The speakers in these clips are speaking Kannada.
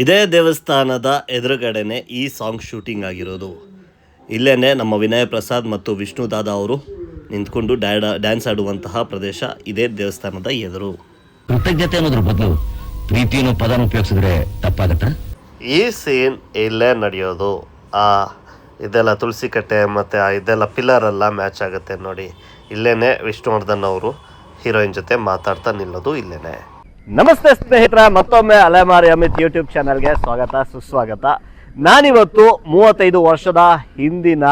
ಇದೇ ದೇವಸ್ಥಾನದ ಎದುರುಗಡೆನೆ ಈ ಸಾಂಗ್ ಶೂಟಿಂಗ್ ಆಗಿರೋದು. ಇಲ್ಲೇನೆ ನಮ್ಮ ವಿನಯ್ ಪ್ರಸಾದ್ ಮತ್ತು ವಿಷ್ಣು ದಾದಾ ಅವರು ನಿಂತ್ಕೊಂಡು ಡ್ಯಾನ್ಸ್ ಆಡುವಂತಹ ಪ್ರದೇಶ ಇದೇ ದೇವಸ್ಥಾನದ ಎದುರು. ಕೃತಜ್ಞತೆ ಅನ್ನೋದ್ರ ಬದಲು ಪ್ರೀತಿ ಅನ್ನೋ ಪದನ ಉಪಯೋಗಿಸಿದ್ರೆ ತಪ್ಪಾಗತ್ತಾ? ಈ ಸೀನ್ ಇಲ್ಲೇ ನಡೆಯೋದು. ಇದೆಲ್ಲ ತುಳಸಿ ಕಟ್ಟೆ ಮತ್ತು ಇದೆಲ್ಲ ಪಿಲ್ಲರ್ ಎಲ್ಲ ಮ್ಯಾಚ್ ಆಗುತ್ತೆ ನೋಡಿ. ಇಲ್ಲೇನೆ ವಿಷ್ಣುವರ್ಧನ್ ಅವರು ಹೀರೋಯಿನ್ ಜೊತೆ ಮಾತಾಡ್ತಾ ನಿಲ್ಲೋದು ಇಲ್ಲೇನೆ. ನಮಸ್ತೆ ಸ್ನೇಹಿತರ, ಮತ್ತೊಮ್ಮೆ ಅಲೆಮಾರಿ ಅಮಿತ್ ಯೂಟ್ಯೂಬ್ ಚಾನಲ್ಗೆ ಸ್ವಾಗತ ಸುಸ್ವಾಗತ. ನಾನಿವತ್ತು 35 ವರ್ಷದ ಹಿಂದಿನ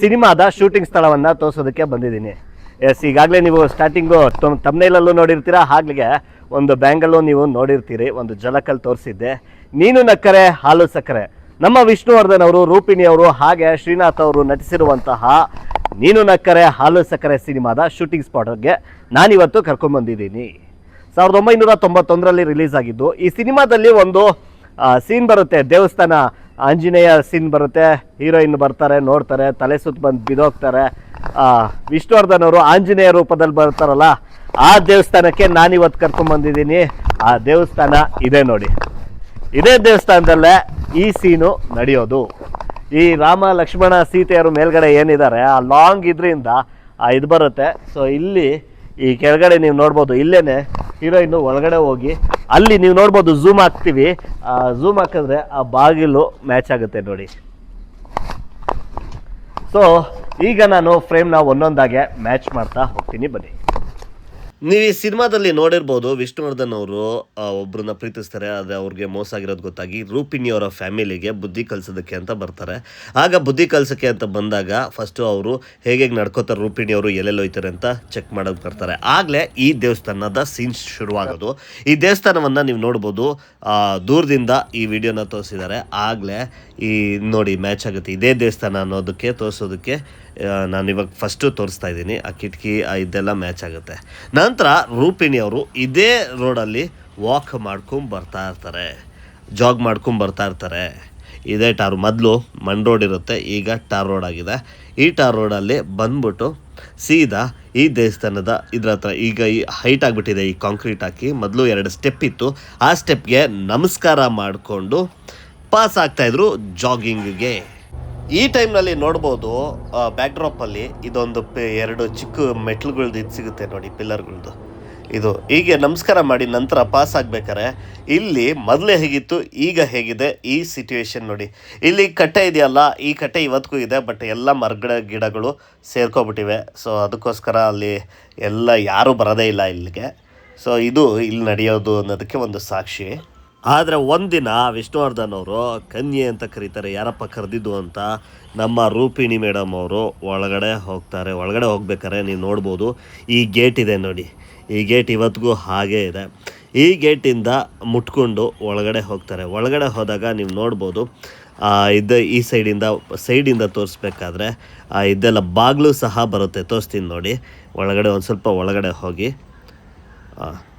ಸಿನಿಮಾದ ಶೂಟಿಂಗ್ ಸ್ಥಳವನ್ನು ತೋರಿಸೋದಕ್ಕೆ ಬಂದಿದ್ದೀನಿ. ಈಗಾಗಲೇ ನೀವು ಸ್ಟಾರ್ಟಿಂಗು ತಮ್ನೇಲಲ್ಲೂ ನೋಡಿರ್ತೀರ, ಹಾಗೆ ಒಂದು ಬ್ಯಾಂಗಲ್ಲೂ ನೀವು ನೋಡಿರ್ತೀರಿ. ಒಂದು ಜಲಕಲ್ಲಿ ತೋರಿಸಿದ್ದೆ, ನೀನು ನಕ್ಕರೆ ಹಾಲು ಸಕ್ಕರೆ. ನಮ್ಮ ವಿಷ್ಣುವರ್ಧನ್ ಅವರು, ರೂಪಿಣಿ ಅವರು ಹಾಗೆ ಶ್ರೀನಾಥ್ ಅವರು ನಟಿಸಿರುವಂತಹ ನೀನು ನಕ್ಕರೆ ಹಾಲು ಸಕ್ಕರೆ ಸಿನಿಮಾದ ಶೂಟಿಂಗ್ ಸ್ಪಾಟ್ಗೆ ನಾನಿವತ್ತು ಕರ್ಕೊಂಡ್ಬಂದಿದ್ದೀನಿ. 1991ರಲ್ಲಿ ರಿಲೀಸ್ ಆಗಿದ್ದು. ಈ ಸಿನಿಮಾದಲ್ಲಿ ಒಂದು ಸೀನ್ ಬರುತ್ತೆ, ದೇವಸ್ಥಾನ ಆಂಜನೇಯ ಸೀನ್ ಬರುತ್ತೆ. ಹೀರೋಯಿನ್ ಬರ್ತಾರೆ, ನೋಡ್ತಾರೆ, ತಲೆ ಸುತ್ತ ಬಂದು ಬಿದೋಗ್ತಾರೆ. ವಿಷ್ಣುವರ್ಧನ್ ಅವರು ಆಂಜನೇಯ ರೂಪದಲ್ಲಿ ಬರ್ತಾರಲ್ಲ, ಆ ದೇವಸ್ಥಾನಕ್ಕೆ ನಾನಿವತ್ತು ಕರ್ಕೊಂಡ್ಬಂದಿದ್ದೀನಿ. ಆ ದೇವಸ್ಥಾನ ಇದೆ ನೋಡಿ. ಇದೇ ದೇವಸ್ಥಾನದಲ್ಲೇ ಈ ಸೀನು ನಡೆಯೋದು. ಈ ರಾಮ ಲಕ್ಷ್ಮಣ ಸೀತೆಯರು ಮೇಲ್ಗಡೆ ಏನಿದ್ದಾರೆ ಆ ಲಾಂಗ್ ಇದರಿಂದ ಇದು ಬರುತ್ತೆ. ಸೊ ಇಲ್ಲಿ ಈ ಕೆಳಗಡೆ ನೀವು ನೋಡ್ಬೋದು, ಇಲ್ಲೇನೆ ಹೀರೋಯಿನ್ನು ಒಳಗಡೆ ಹೋಗಿ ಅಲ್ಲಿ ನೀವು ನೋಡ್ಬೋದು, ಝೂಮ್ ಹಾಕ್ತೀವಿ. ಝೂಮ್ ಹಾಕಿದ್ರೆ ಆ ಬಾಗಿಲು ಮ್ಯಾಚ್ ಆಗುತ್ತೆ ನೋಡಿ. ಸೊ ಈಗ ನಾನು ಫ್ರೇಮ್ನ ಒಂದೊಂದಾಗೆ ಮ್ಯಾಚ್ ಮಾಡ್ತಾ ಹೋಗ್ತೀನಿ, ಬನ್ನಿ. ನೀವು ಈ ಸಿನಿಮಾದಲ್ಲಿ ನೋಡಿರ್ಬೋದು, ವಿಷ್ಣುವರ್ಧನ್ ಅವರು ಒಬ್ಬರನ್ನ ಪ್ರೀತಿಸ್ತಾರೆ. ಆದರೆ ಅವ್ರಿಗೆ ಮೋಸ ಆಗಿರೋದು ಗೊತ್ತಾಗಿ ರೂಪಿಣಿಯವರ ಫ್ಯಾಮಿಲಿಗೆ ಬುದ್ಧಿ ಕಲಿಸೋದಕ್ಕೆ ಅಂತ ಬರ್ತಾರೆ. ಆಗ ಬುದ್ಧಿ ಕಲಿಸೋಕ್ಕೆ ಅಂತ ಬಂದಾಗ ಫಸ್ಟು ಅವರು ಹೇಗೆ ನಡ್ಕೋತಾರೆ, ರೂಪಿಣಿಯವರು ಎಲ್ಲೆಲ್ಲಿ ಹೋಯ್ತಾರೆ ಅಂತ ಚೆಕ್ ಮಾಡೋದು ಬರ್ತಾರೆ. ಆಗಲೇ ಈ ದೇವಸ್ಥಾನದ ಸೀನ್ ಶುರುವಾಗೋದು. ಈ ದೇವಸ್ಥಾನವನ್ನು ನೀವು ನೋಡ್ಬೋದು, ದೂರದಿಂದ ಈ ವಿಡಿಯೋನ ತೋರಿಸಿದ್ದಾರೆ. ಆಗಲೇ ಈ ನೋಡಿ ಮ್ಯಾಚ್ ಆಗುತ್ತೆ. ಇದೇ ದೇವಸ್ಥಾನ ಅನ್ನೋದಕ್ಕೆ ತೋರಿಸೋದಕ್ಕೆ ನಾನು ಇವಾಗ ಫಸ್ಟು ತೋರಿಸ್ತಾ ಇದ್ದೀನಿ. ಆ ಕಿಟಕಿ ಇದೆಲ್ಲ ಮ್ಯಾಚ್ ಆಗುತ್ತೆ. ನಂತರ ರೂಪಿಣಿ ಅವರು ಇದೇ ರೋಡಲ್ಲಿ ವಾಕ್ ಮಾಡ್ಕೊಂಡು ಬರ್ತಾ ಇರ್ತಾರೆ, ಜಾಗ್ ಮಾಡ್ಕೊಂಡು ಬರ್ತಾ ಇರ್ತಾರೆ. ಇದೇ ಟಾರ್, ಮೊದಲು ಮಣ್ ರೋಡ್ ಇರುತ್ತೆ, ಈಗ ಟಾರ್ ರೋಡ್ ಆಗಿದೆ. ಈ ಟಾರ್ ರೋಡಲ್ಲಿ ಬಂದ್ಬಿಟ್ಟು ಸೀದಾ ಈ ದೇವಸ್ಥಾನದ ಇದ್ರ ಹತ್ರ ಈಗ ಈ ಹೈಟ್ ಆಗಿಬಿಟ್ಟಿದೆ, ಈ ಕಾಂಕ್ರೀಟ್ ಹಾಕಿ. ಮೊದಲು 2 ಸ್ಟೆಪ್ ಇತ್ತು, ಆ ಸ್ಟೆಪ್ಗೆ ನಮಸ್ಕಾರ ಮಾಡಿಕೊಂಡು ಪಾಸ್ ಆಗ್ತಾಯಿದ್ರು ಜಾಗಿಂಗ್ಗೆ. ಈ ಟೈಮ್ನಲ್ಲಿ ನೋಡ್ಬೋದು, ಬ್ಯಾಕ್ಡ್ರಾಪಲ್ಲಿ ಇದೊಂದು 2 ಚಿಕ್ಕ ಮೆಟ್ಲುಗಳ್ದು ಇದು ಸಿಗುತ್ತೆ ನೋಡಿ, ಪಿಲ್ಲರ್ಗಳ್ದು. ಇದು ಹೀಗೆ ನಮಸ್ಕಾರ ಮಾಡಿ ನಂತರ ಪಾಸ್ ಆಗ್ಬೇಕಾರೆ ಇಲ್ಲಿ ಮೊದಲೇ ಹೇಗಿತ್ತು, ಈಗ ಹೇಗಿದೆ ಈ ಸಿಚುವೇಶನ್ ನೋಡಿ. ಇಲ್ಲಿ ಕಟ್ಟೆ ಇದೆಯಲ್ಲ, ಈ ಕಟ್ಟೆ ಇವತ್ತಿಗೂ ಇದೆ, ಬಟ್ ಎಲ್ಲ ಗಿಡಗಳು ಸೇರ್ಕೊಬಿಟ್ಟಿವೆ. ಸೊ ಅದಕ್ಕೋಸ್ಕರ ಅಲ್ಲಿ ಎಲ್ಲ ಯಾರೂ ಬರೋದೇ ಇಲ್ಲ ಇಲ್ಲಿಗೆ. ಸೊ ಇದು ಇಲ್ಲಿ ನಡೆಯೋದು ಅನ್ನೋದಕ್ಕೆ ಒಂದು ಸಾಕ್ಷಿ. ಆದರೆ ಒಂದಿನ ವಿಷ್ಣುವರ್ಧನ್ ಅವರು ಕನ್ಯೆ ಅಂತ ಕರೀತಾರೆ, ಯಾರಪ್ಪ ಕರೆದಿದ್ದು ಅಂತ. ನಮ್ಮ ರೂಪಿಣಿ ಮೇಡಮ್ ಅವರು ಒಳಗಡೆ ಹೋಗ್ತಾರೆ. ಒಳಗಡೆ ಹೋಗ್ಬೇಕಾರೆ ನೀವು ನೋಡ್ಬೋದು, ಈ ಗೇಟ್ ಇದೆ ನೋಡಿ, ಈ ಗೇಟ್ ಇವತ್ತಿಗೂ ಹಾಗೇ ಇದೆ. ಈ ಗೇಟಿಂದ ಮುಟ್ಕೊಂಡು ಒಳಗಡೆ ಹೋಗ್ತಾರೆ. ಒಳಗಡೆ ಹೋದಾಗ ನೀವು ನೋಡ್ಬೋದು, ಈ ಸೈಡಿಂದ ತೋರಿಸ್ಬೇಕಾದ್ರೆ ಇದೆಲ್ಲ ಬಾಗಿಲು ಸಹ ಬರುತ್ತೆ, ತೋರಿಸ್ತೀನಿ ನೋಡಿ. ಒಳಗಡೆ ಒಂದು ಸ್ವಲ್ಪ ಒಳಗಡೆ ಹೋಗಿ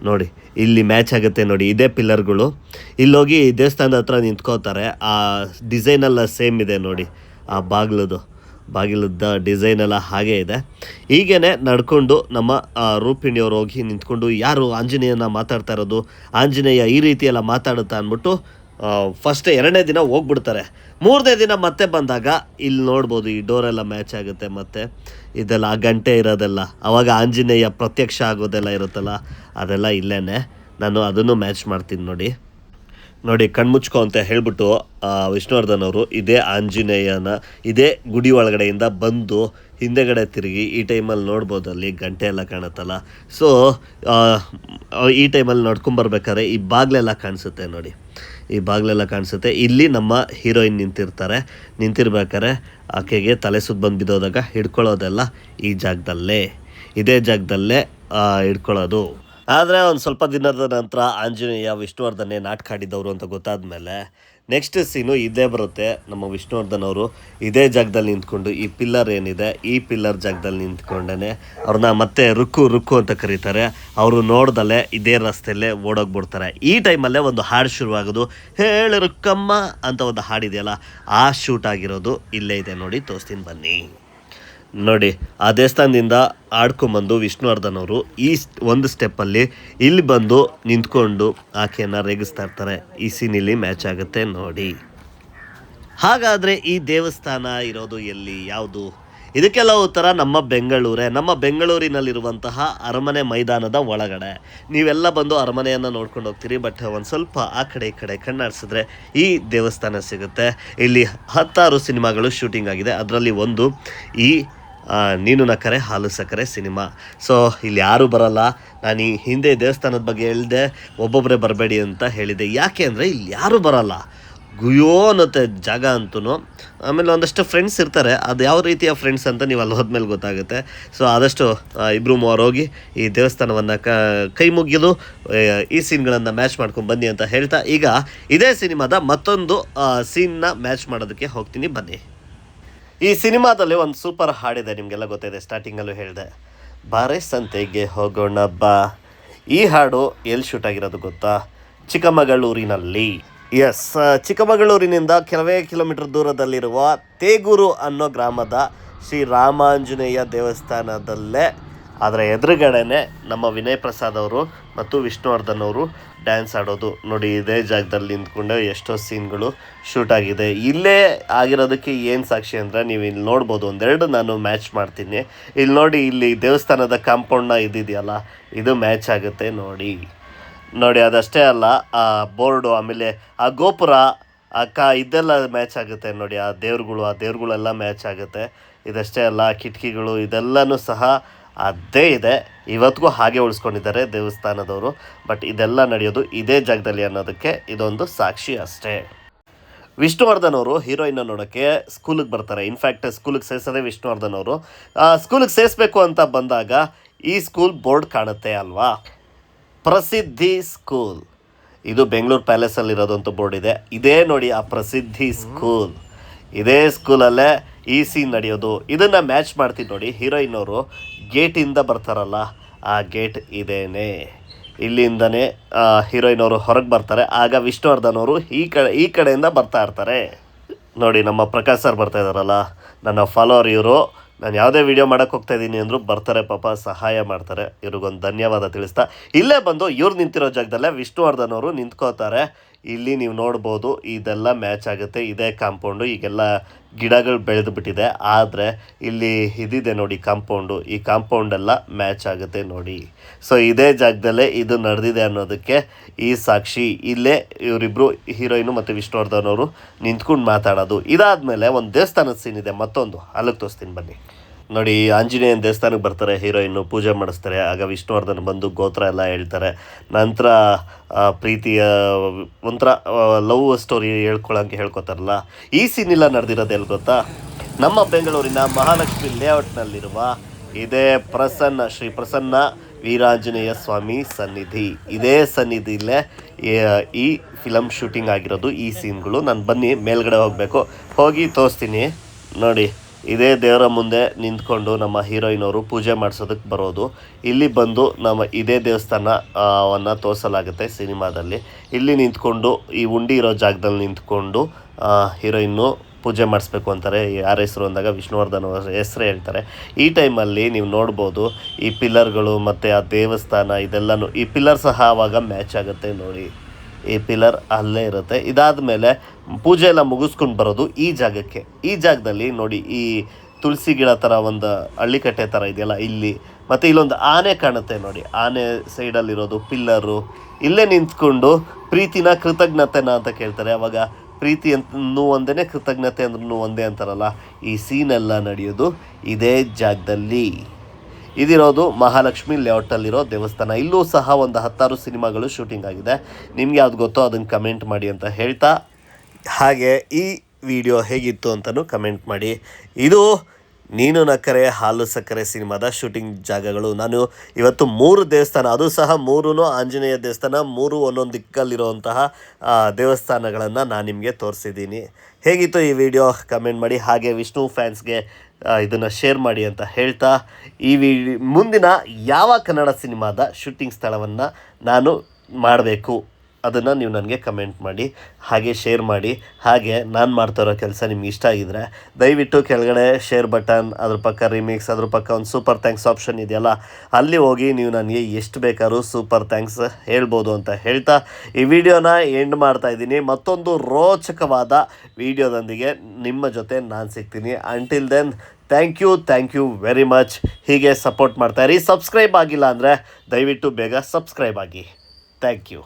ನೋಡಿ, ಇಲ್ಲಿ ಮ್ಯಾಚ್ ಆಗುತ್ತೆ ನೋಡಿ, ಇದೇ ಪಿಲ್ಲರ್ಗಳು. ಇಲ್ಲೋಗಿ ದೇವಸ್ಥಾನದ ಹತ್ರ ನಿಂತ್ಕೋತಾರೆ. ಆ ಡಿಸೈನೆಲ್ಲ ಸೇಮ್ ಇದೆ ನೋಡಿ, ಆ ಬಾಗಿಲದ ಡಿಸೈನೆಲ್ಲ ಹಾಗೇ ಇದೆ. ಹೀಗೇ ನಡ್ಕೊಂಡು ನಮ್ಮ ರೂಪಿಣಿಯವರು ಹೋಗಿ ನಿಂತ್ಕೊಂಡು, ಯಾರು ಆಂಜನೇಯನ ಮಾತಾಡ್ತಾ ಇರೋದು, ಆಂಜನೇಯ ಈ ರೀತಿಯೆಲ್ಲ ಮಾತಾಡುತ್ತಾ ಅಂದ್ಬಿಟ್ಟು ಫಸ್ಟ್ 2ನೇ ದಿನ ಹೋಗ್ಬಿಡ್ತಾರೆ. 3ನೇ ದಿನ ಮತ್ತೆ ಬಂದಾಗ ಇಲ್ಲಿ ನೋಡ್ಬೋದು, ಈ ಡೋರೆಲ್ಲ ಮ್ಯಾಚ್ ಆಗುತ್ತೆ. ಮತ್ತು ಇದೆಲ್ಲ ಆ ಗಂಟೆ ಇರೋದೆಲ್ಲ, ಆವಾಗ ಆಂಜನೇಯ ಪ್ರತ್ಯಕ್ಷ ಆಗೋದೆಲ್ಲ ಇರುತ್ತಲ್ಲ, ಅದೆಲ್ಲ ಇಲ್ಲೇ ನಾನು ಅದನ್ನು ಮ್ಯಾಚ್ ಮಾಡ್ತೀನಿ ನೋಡಿ. ಕಣ್ಮುಚ್ಕೊ ಅಂತ ಹೇಳ್ಬಿಟ್ಟು ವಿಷ್ಣುವರ್ಧನ್ ಅವರು ಇದೇ ಆಂಜನೇಯನ ಇದೇ ಗುಡಿ ಒಳಗಡೆಯಿಂದ ಬಂದು ಹಿಂದೆಗಡೆ ತಿರುಗಿ ಈ ಟೈಮಲ್ಲಿ ನೋಡ್ಬೋದು, ಅಲ್ಲಿ ಗಂಟೆ ಎಲ್ಲ ಕಾಣುತ್ತಲ್ಲ. ಸೊ ಈ ಟೈಮಲ್ಲಿ ನೋಡ್ಕೊಂಬರ್ಬೇಕಾದ್ರೆ ಈ ಬಾಗಿಲೆಲ್ಲ ಕಾಣಿಸುತ್ತೆ ನೋಡಿ, ಈ ಬಾಗಿಲೆಲ್ಲ ಕಾಣಿಸುತ್ತೆ. ಇಲ್ಲಿ ನಮ್ಮ ಹೀರೋಯಿನ್ ನಿಂತಿರ್ಬೇಕಾದ್ರೆ ಆಕೆಗೆ ತಲೆ ಸುತ್ತ ಬಂದು ಬಿದ್ದೋದಾಗ ಹಿಡ್ಕೊಳ್ಳೋದೆಲ್ಲ ಈ ಜಾಗದಲ್ಲೇ, ಇದೇ ಜಾಗದಲ್ಲೇ ಹಿಡ್ಕೊಳ್ಳೋದು. ಆದರೆ ಒಂದು ಸ್ವಲ್ಪ ದಿನದ ನಂತರ ಆಂಜನೇಯ ವಿಷ್ಣುವರ್ಧನ್ನೇ ನಾಟಕ ಆಡಿದ್ದವರು ಅಂತ ಗೊತ್ತಾದ ಮೇಲೆ ನೆಕ್ಸ್ಟ್ ಸೀನು ಇದೇ ಬರುತ್ತೆ. ನಮ್ಮ ವಿಷ್ಣುವರ್ಧನ್ ಅವರು ಇದೇ ಜಾಗದಲ್ಲಿ ನಿಂತ್ಕೊಂಡು, ಈ ಪಿಲ್ಲರ್ ಏನಿದೆ ಈ ಪಿಲ್ಲರ್ ಜಾಗದಲ್ಲಿ ನಿಂತ್ಕೊಂಡೇ ಅವ್ರನ್ನ ಮತ್ತೆ ರುಕ್ಕು ಅಂತ ಕರೀತಾರೆ. ಅವರು ನೋಡ್ದಲ್ಲೇ ಇದೇ ರಸ್ತೆಯಲ್ಲೇ ಓಡೋಗ್ಬಿಡ್ತಾರೆ. ಈ ಟೈಮಲ್ಲೇ ಒಂದು ಹಾಡು ಶುರುವಾಗೋದು, ಹೇಳು ರುಕ್ಕಮ್ಮ ಅಂತ ಒಂದು ಹಾಡಿದೆಯಲ್ಲ, ಆ ಶೂಟ್ ಆಗಿರೋದು ಇಲ್ಲೇ ಇದೆ ನೋಡಿ, ತೋರಿಸ್ತೀನಿ ಬನ್ನಿ ನೋಡಿ ಆ ದೇವಸ್ಥಾನದಿಂದ ಆಡ್ಕೊಂಬಂದು ವಿಷ್ಣುವರ್ಧನ್ ಅವರು ಈ ಒಂದು ಸ್ಟೆಪ್ಪಲ್ಲಿ ಇಲ್ಲಿ ಬಂದು ನಿಂತ್ಕೊಂಡು ಆಕೆಯನ್ನು ರೇಗಿಸ್ತಾ ಇರ್ತಾರೆ. ಈ ಸೀನ್ ಇಲ್ಲಿ ಮ್ಯಾಚ್ ಆಗುತ್ತೆ ನೋಡಿ. ಹಾಗಾದರೆ ಈ ದೇವಸ್ಥಾನ ಇರೋದು ಎಲ್ಲಿ, ಯಾವುದು? ಇದಕ್ಕೆಲ್ಲ ಉತ್ತರ ನಮ್ಮ ಬೆಂಗಳೂರೇ. ನಮ್ಮ ಬೆಂಗಳೂರಿನಲ್ಲಿರುವಂತಹ ಅರಮನೆ ಮೈದಾನದ ಒಳಗಡೆ. ನೀವೆಲ್ಲ ಬಂದು ಅರಮನೆಯನ್ನು ನೋಡ್ಕೊಂಡು ಹೋಗ್ತೀರಿ, ಬಟ್ ಒಂದು ಸ್ವಲ್ಪ ಆ ಕಡೆ ಈ ಕಡೆ ಕಣ್ಣಾಡಿಸಿದ್ರೆ ಈ ದೇವಸ್ಥಾನ ಸಿಗುತ್ತೆ. ಇಲ್ಲಿ 10 ಸಿನಿಮಾಗಳು ಶೂಟಿಂಗ್ ಆಗಿದೆ. ಅದರಲ್ಲಿ ಒಂದು ಈ ನೀನು ನಕ್ಕರೆ ಹಾಲು ಸಕ್ಕರೆ ಸಿನಿಮಾ. ಸೊ ಇಲ್ಲಿ ಯಾರೂ ಬರಲ್ಲ. ನಾನು ಈ ಹಿಂದೆ ದೇವಸ್ಥಾನದ ಬಗ್ಗೆ ಹೇಳಿದೆ, ಒಬ್ಬೊಬ್ಬರೇ ಬರಬೇಡಿ ಅಂತ ಹೇಳಿದೆ. ಯಾಕೆ ಅಂದರೆ ಇಲ್ಲಿ ಯಾರೂ ಬರಲ್ಲ, ಗುಯೋ ಅನ್ನತ್ತೆ ಜಾಗ ಅಂತೂ. ಆಮೇಲೆ ಒಂದಷ್ಟು ಫ್ರೆಂಡ್ಸ್ ಇರ್ತಾರೆ, ಅದು ಯಾವ ರೀತಿಯ ಫ್ರೆಂಡ್ಸ್ ಅಂತ ನೀವು ಅಲ್ಲಿ ಹೋದ್ಮೇಲೆ ಗೊತ್ತಾಗುತ್ತೆ. ಸೊ ಆದಷ್ಟು 2-3 ಹೋಗಿ ಈ ದೇವಸ್ಥಾನವನ್ನು ಕೈ ಮುಗಿದು ಈ ಸೀನ್ಗಳನ್ನು ಮ್ಯಾಚ್ ಮಾಡ್ಕೊಂಡು ಬನ್ನಿ ಅಂತ ಹೇಳ್ತಾ, ಈಗ ಇದೇ ಸಿನಿಮಾದ ಮತ್ತೊಂದು ಸೀನ್ನ ಮ್ಯಾಚ್ ಮಾಡೋದಕ್ಕೆ ಹೋಗ್ತೀನಿ, ಬನ್ನಿ. ಈ ಸಿನಿಮಾದಲ್ಲಿ ಒಂದು ಸೂಪರ್ ಹಾಡಿದೆ, ನಿಮಗೆಲ್ಲ ಗೊತ್ತಿದೆ, ಸ್ಟಾರ್ಟಿಂಗಲ್ಲೂ ಹೇಳಿದೆ, ಬಾರೆ ಸಂತೆಗೆ ಹೋಗೋಣ ಬಾ. ಈ ಹಾಡು ಎಲ್ಲಿ ಶೂಟ್ ಆಗಿರೋದು ಗೊತ್ತಾ? ಚಿಕ್ಕಮಗಳೂರಿನಲ್ಲಿ. ಎಸ್, ಚಿಕ್ಕಮಗಳೂರಿನಿಂದ ಕೆಲವೇ ಕಿಲೋಮೀಟರ್ ದೂರದಲ್ಲಿರುವ ತೇಗೂರು ಅನ್ನೋ ಗ್ರಾಮದ ಶ್ರೀ ರಾಮಾಂಜನೇಯ ದೇವಸ್ಥಾನದಲ್ಲೇ. ಅದರ ಎದುರುಗಡೆನೆ ನಮ್ಮ ವಿನಯ್ ಪ್ರಸಾದ್ ಅವರು ಮತ್ತು ವಿಷ್ಣುವರ್ಧನ್ ಅವರು ಡ್ಯಾನ್ಸ್ ಆಡೋದು. ನೋಡಿ, ಇದೇ ಜಾಗದಲ್ಲಿ ನಿಂತ್ಕೊಂಡೆ ಎಷ್ಟೋ ಸೀನ್ಗಳು ಶೂಟ್ ಆಗಿದೆ. ಇಲ್ಲೇ ಆಗಿರೋದಕ್ಕೆ ಏನು ಸಾಕ್ಷಿ ಅಂದರೆ, ನೀವು ಇಲ್ಲಿ ನೋಡ್ಬೋದು, ಒಂದೆರಡು ನಾನು ಮ್ಯಾಚ್ ಮಾಡ್ತೀನಿ. ಇಲ್ಲಿ ನೋಡಿ, ಇಲ್ಲಿ ದೇವಸ್ಥಾನದ ಕಾಂಪೌಂಡ್ನ ಇದಿದೆಯಲ್ಲ, ಇದು ಮ್ಯಾಚ್ ಆಗುತ್ತೆ ನೋಡಿ. ಅದಷ್ಟೇ ಅಲ್ಲ, ಆ ಬೋರ್ಡು, ಆಮೇಲೆ ಆ ಗೋಪುರ, ಇದೆಲ್ಲ ಮ್ಯಾಚ್ ಆಗುತ್ತೆ ನೋಡಿ. ಆ ದೇವ್ರುಗಳೆಲ್ಲ ಮ್ಯಾಚ್ ಆಗುತ್ತೆ. ಇದಷ್ಟೇ ಅಲ್ಲ, ಕಿಟಕಿಗಳು ಇದೆಲ್ಲನೂ ಸಹ ಅದೇ ಇದೆ. ಇವತ್ತಿಗೂ ಹಾಗೆ ಉಳಿಸ್ಕೊಂಡಿದ್ದಾರೆ ದೇವಸ್ಥಾನದವರು. ಬಟ್ ಇದೆಲ್ಲ ನಡೆಯೋದು ಇದೇ ಜಾಗದಲ್ಲಿ ಅನ್ನೋದಕ್ಕೆ ಇದೊಂದು ಸಾಕ್ಷಿ ಅಷ್ಟೇ. ವಿಷ್ಣುವರ್ಧನ್ ಅವರು ಹೀರೋಯಿನ್ನ ನೋಡೋಕ್ಕೆ ಸ್ಕೂಲಿಗೆ ಬರ್ತಾರೆ. ಇನ್ಫ್ಯಾಕ್ಟ್ ಸ್ಕೂಲಿಗೆ ಸೇರಿಸೋದೇ ವಿಷ್ಣುವರ್ಧನ್ ಅವರು. ಸ್ಕೂಲಿಗೆ ಸೇರಿಸ್ಬೇಕು ಅಂತ ಬಂದಾಗ ಈ ಸ್ಕೂಲ್ ಬೋರ್ಡ್ ಕಾಣುತ್ತೆ ಅಲ್ವಾ, ಪ್ರಸಿದ್ಧಿ ಸ್ಕೂಲ್. ಇದು ಬೆಂಗಳೂರು ಪ್ಯಾಲೇಸಲ್ಲಿರೋದಂಥ ಬೋರ್ಡ್ ಇದೆ. ಇದೇ ನೋಡಿ ಆ ಪ್ರಸಿದ್ಧಿ ಸ್ಕೂಲ್. ಇದೇ ಸ್ಕೂಲಲ್ಲೇ ಈ ಸೀನ್ ನಡೆಯೋದು. ಇದನ್ನು ಮ್ಯಾಚ್ ಮಾಡ್ತೀನಿ ನೋಡಿ. ಹೀರೋಯಿನ್ ಅವರು ಗೇಟಿಂದ ಬರ್ತಾರಲ್ಲ, ಆ ಗೇಟ್ ಇದೇನೆ. ಇಲ್ಲಿಂದನೇ ಹೀರೋಯಿನ್ ಅವರು ಹೊರಗೆ ಬರ್ತಾರೆ. ಆಗ ವಿಷ್ಣುವರ್ಧನ್ ಅವರು ಈ ಕಡೆಯಿಂದ ಬರ್ತಾ ಇರ್ತಾರೆ ನೋಡಿ. ನಮ್ಮ ಪ್ರಕಾಶ್ ಸರ್ ಬರ್ತಾ ಇದ್ದಾರಲ್ಲ, ನನ್ನ ಫಾಲೋವರ್ ಇವರು. ನಾನು ಯಾವುದೇ ವೀಡಿಯೋ ಮಾಡೋಕ್ಕೆ ಹೋಗ್ತಾಯಿದ್ದೀನಿ ಅಂದರೂ ಬರ್ತಾರೆ, ಪಾಪ ಸಹಾಯ ಮಾಡ್ತಾರೆ. ಇವ್ರಿಗೊಂದು ಧನ್ಯವಾದ ತಿಳಿಸ್ತಾ, ಇಲ್ಲೇ ಬಂದು ಇವ್ರು ನಿಂತಿರೋ ಜಾಗದಲ್ಲೇ ವಿಷ್ಣುವರ್ಧನ್ ಅವರು ನಿಂತ್ಕೋತಾರೆ. ಇಲ್ಲಿ ನೀವು ನೋಡ್ಬೋದು, ಇದೆಲ್ಲ ಮ್ಯಾಚ್ ಆಗುತ್ತೆ. ಇದೇ ಕಾಂಪೌಂಡು, ಈಗೆಲ್ಲ ಗಿಡಗಳು ಬೆಳೆದು ಬಿಟ್ಟಿದೆ. ಆದರೆ ಇಲ್ಲಿ ಇದಿದೆ ನೋಡಿ ಕಾಂಪೌಂಡು, ಈ ಕಾಂಪೌಂಡೆಲ್ಲ ಮ್ಯಾಚ್ ಆಗುತ್ತೆ ನೋಡಿ. ಸೊ ಇದೇ ಜಾಗದಲ್ಲೇ ಇದು ನಡೆದಿದೆ ಅನ್ನೋದಕ್ಕೆ ಈ ಸಾಕ್ಷಿ. ಇಲ್ಲೇ ಇವರಿಬ್ಬರು ಹೀರೋಯಿನು ಮತ್ತು ವಿಷ್ಣುವರ್ಧನ್ ಅವರು ನಿಂತ್ಕೊಂಡು ಮಾತಾಡೋದು. ಇದಾದಮೇಲೆ ಒಂದು ದೇವಸ್ಥಾನದ ಸೀನ್ ಇದೆ, ಮತ್ತೊಂದು ಅಲ್ಲಿಗೆ ತೋರಿಸ್ತೀನಿ ಬನ್ನಿ. ನೋಡಿ, ಆಂಜನೇಯನ ದೇವಸ್ಥಾನಕ್ಕೆ ಬರ್ತಾರೆ ಹೀರೋಯಿನ್ನು, ಪೂಜೆ ಮಾಡಿಸ್ತಾರೆ. ಆಗ ವಿಷ್ಣುವರ್ಧನ್ ಬಂದು ಗೋತ್ರ ಎಲ್ಲ ಹೇಳ್ತಾರೆ. ನಂತರ ಪ್ರೀತಿಯ ಒಂಥರ ಲವ್ ಸ್ಟೋರಿ ಹೇಳ್ಕೊತಾರಲ್ಲ. ಈ ಸೀನ್ ಎಲ್ಲ ನಡೆದಿರೋದು ಎಲ್ಲಿ ಗೊತ್ತಾ? ನಮ್ಮ ಬೆಂಗಳೂರಿನ ಮಹಾಲಕ್ಷ್ಮಿ ಲೇಔಟ್ನಲ್ಲಿರುವ ಇದೇ ಶ್ರೀ ಪ್ರಸನ್ನ ವೀರಾಂಜನೇಯ ಸ್ವಾಮಿ ಸನ್ನಿಧಿ. ಇದೇ ಸನ್ನಿಧಿಲೇ ಈ ಫಿಲಮ್ ಶೂಟಿಂಗ್ ಆಗಿರೋದು. ಈ ಸೀನ್ಗಳು ನಾನು ಬನ್ನಿ ಮೇಲ್ಗಡೆ ಹೋಗಬೇಕು, ಹೋಗಿ ತೋರಿಸ್ತೀನಿ ನೋಡಿ. ಇದೇ ದೇವರ ಮುಂದೆ ನಿಂತ್ಕೊಂಡು ನಮ್ಮ ಹೀರೋಯಿನ್ ಅವರು ಪೂಜೆ ಮಾಡಿಸೋದಕ್ಕೆ ಬರೋದು. ಇಲ್ಲಿ ಬಂದು ನಮ್ಮ ಇದೇ ದೇವಸ್ಥಾನವನ್ನು ತೋರಿಸಲಾಗುತ್ತೆ ಸಿನಿಮಾದಲ್ಲಿ. ಇಲ್ಲಿ ನಿಂತ್ಕೊಂಡು ಈ ಉಂಡಿ ಇರೋ ಜಾಗದಲ್ಲಿ ನಿಂತ್ಕೊಂಡು ಹೀರೋಯಿನ್ನು ಪೂಜೆ ಮಾಡಿಸ್ಬೇಕು ಅಂತಾರೆ. ಯಾರ ಹೆಸರು ಅಂದಾಗ ವಿಷ್ಣುವರ್ಧನ್ ಅವರ ಹೆಸರು ಹೇಳ್ತಾರೆ. ಈ ಟೈಮಲ್ಲಿ ನೀವು ನೋಡ್ಬೋದು ಈ ಪಿಲ್ಲರ್ಗಳು ಮತ್ತು ಆ ದೇವಸ್ಥಾನ ಇದೆಲ್ಲನೂ. ಈ ಪಿಲ್ಲರ್ ಸಹ ಆವಾಗ ಮ್ಯಾಚ್ ಆಗುತ್ತೆ ನೋಡಿ. ಈ ಪಿಲ್ಲರ್ ಅಲ್ಲೇ ಇರುತ್ತೆ. ಇದಾದ ಮೇಲೆ ಪೂಜೆ ಎಲ್ಲ ಮುಗಿಸ್ಕೊಂಡು ಬರೋದು ಈ ಜಾಗಕ್ಕೆ. ಈ ಜಾಗದಲ್ಲಿ ನೋಡಿ, ಈ ತುಳಸಿ ಗಿಡ ಥರ ಒಂದು ಹಳ್ಳಿಕಟ್ಟೆ ಥರ ಇದೆಯಲ್ಲ ಇಲ್ಲಿ. ಮತ್ತು ಇಲ್ಲೊಂದು ಆನೆ ಕಾಣುತ್ತೆ ನೋಡಿ, ಆನೆ ಸೈಡಲ್ಲಿರೋದು ಪಿಲ್ಲರು. ಇಲ್ಲೇ ನಿಂತ್ಕೊಂಡು ಪ್ರೀತಿನ ಕೃತಜ್ಞತೆನ ಅಂತ ಕೇಳ್ತಾರೆ. ಅವಾಗ ಪ್ರೀತಿ ಅಂತೂ ಒಂದೇ, ಕೃತಜ್ಞತೆ ಅಂದ್ರೂ ಒಂದೇ ಅಂತಾರಲ್ಲ. ಈ ಸೀನೆಲ್ಲ ನಡೆಯೋದು ಇದೇ ಜಾಗದಲ್ಲಿ. ಇದಿರೋದು ಮಹಾಲಕ್ಷ್ಮಿ ಲೇಔಟಲ್ಲಿರೋ ದೇವಸ್ಥಾನ. ಇಲ್ಲೂ ಸಹ ಒಂದು 10 ಸಿನಿಮಾಗಳು ಶೂಟಿಂಗ್ ಆಗಿದೆ. ನಿಮ್ಗೆ ಯಾವ್ದು ಗೊತ್ತೋ ಅದನ್ನು ಕಮೆಂಟ್ ಮಾಡಿ ಅಂತ ಹೇಳ್ತಾ, ಹಾಗೆ ಈ ವಿಡಿಯೋ ಹೇಗಿತ್ತು ಅಂತಲೂ ಕಮೆಂಟ್ ಮಾಡಿ. ಇದು ನೀನು ನಕ್ಕರೆ ಹಾಲು ಸಕ್ಕರೆ ಸಿನಿಮಾದ ಶೂಟಿಂಗ್ ಜಾಗಗಳು. ನಾನು ಇವತ್ತು 3 ದೇವಸ್ಥಾನ, ಅದು ಸಹ 3 ಆಂಜನೇಯ ದೇವಸ್ಥಾನ, 3 ಒಂದೊಂದು ದಿಕ್ಕಲ್ಲಿರುವಂತಹ ದೇವಸ್ಥಾನಗಳನ್ನು ನಾನು ನಿಮಗೆ ತೋರಿಸಿದ್ದೀನಿ. ಹೇಗಿತ್ತು ಈ ವಿಡಿಯೋ ಕಮೆಂಟ್ ಮಾಡಿ. ಹಾಗೆ ವಿಷ್ಣು ಫ್ಯಾನ್ಸ್ಗೆ ಇದನ್ನು ಶೇರ್ ಮಾಡಿ ಅಂತ ಹೇಳ್ತಾ, ಈ ಮುಂದಿನ ಯಾವ ಕನ್ನಡ ಸಿನಿಮಾದ ಶೂಟಿಂಗ್ ಸ್ಥಳವನ್ನು ನಾನು ಮಾಡಬೇಕು ಅದನ್ನು ನೀವು ನನಗೆ ಕಮೆಂಟ್ ಮಾಡಿ, ಹಾಗೆ ಶೇರ್ ಮಾಡಿ. ಹಾಗೆ ನಾನು ಮಾಡ್ತಾ ಇರೋ ಕೆಲಸ ನಿಮ್ಗೆ ಇಷ್ಟ ಆಗಿದ್ರೆ ದಯವಿಟ್ಟು ಕೆಳಗಡೆ ಶೇರ್ ಬಟನ್, ಅದ್ರ ಪಕ್ಕ ರಿಮಿಕ್ಸ್, ಅದ್ರ ಪಕ್ಕ ಒಂದು ಸೂಪರ್ ಥ್ಯಾಂಕ್ಸ್ ಆಪ್ಷನ್ ಇದೆಯಲ್ಲ, ಅಲ್ಲಿ ಹೋಗಿ ನೀವು ನನಗೆ ಎಷ್ಟು ಬೇಕಾದ್ರೂ ಸೂಪರ್ ಥ್ಯಾಂಕ್ಸ್ ಹೇಳ್ಬೋದು ಅಂತ ಹೇಳ್ತಾ ಈ ವಿಡಿಯೋನ ಎಂಡ್ ಮಾಡ್ತಾ ಇದ್ದೀನಿ. ಮತ್ತೊಂದು ರೋಚಕವಾದ ವಿಡಿಯೋದೊಂದಿಗೆ ನಿಮ್ಮ ಜೊತೆ ನಾನು ಸಿಗ್ತೀನಿ. Until then thank you very much. ಹೀಗೆ ಸಪೋರ್ಟ್ ಮಾಡ್ತಾಯಿರಿ. ಸಬ್ಸ್ಕ್ರೈಬ್ ಆಗಿಲ್ಲ ಅಂದರೆ ದಯವಿಟ್ಟು ಬೇಗ ಸಬ್ಸ್ಕ್ರೈಬ್ ಆಗಿ. Thank you.